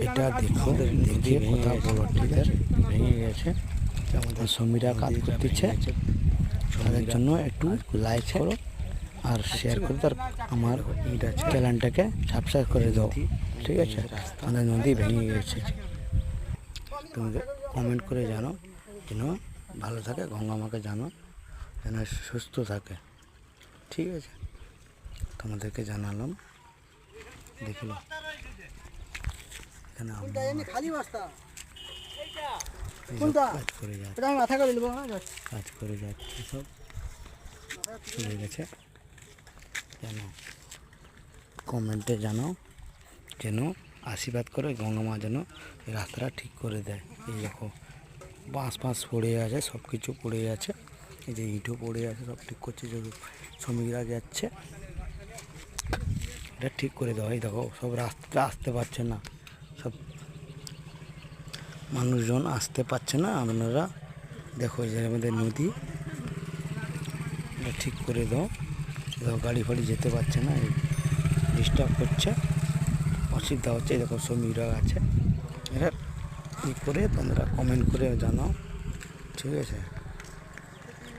এটা দেখো, দেখে কথা বলো, ঠিক আছে? ভেঙে গেছে, আমাদের সমীরা কাজ করতেছে, তাদের জন্য একটু লাইক করো আর শেয়ার করো, তার আমার চ্যানেলটাকে সাবস্ক্রাইব করে দাও, ঠিক আছে? আমাদের নদী ভেঙে গেছে, তুমি কমেন্ট করে জানো যেন ভালো থাকে, গঙ্গা মাকে জানো যেন সুস্থ থাকে, ঠিক আছে? তোমাদেরকে জানালাম, দেখলো এখানে কাজ করে যাচ্ছে, সব চলে গেছে। জানো, কমেন্টে জানাও যেন আশীর্বাদ করে গঙ্গা মা যেন এই রাস্তাটা ঠিক করে দেয়। এই দেখো বাঁশ পড়ে আছে, সব কিছু পড়ে আছে, এই যে ইটও পড়ে আছে, সব ঠিক করছে, যে শ্রমিকরা যাচ্ছে, এটা ঠিক করে দেওয়া। এই দেখো সব রাস্তাটা আসতে পারছে না, সব মানুষজন আসতে পারছে না। আপনারা দেখো এই যে আমাদের নদী, এটা ঠিক করে দাও, গাড়ি ফাড়ি যেতে পারছে না, ডিস্টার্ব করছে, অসুবিধা হচ্ছে। দেখো শ্রমিকরা আছে, এটা কী করে তোমরা কমেন্ট করে জানাও, ঠিক আছে?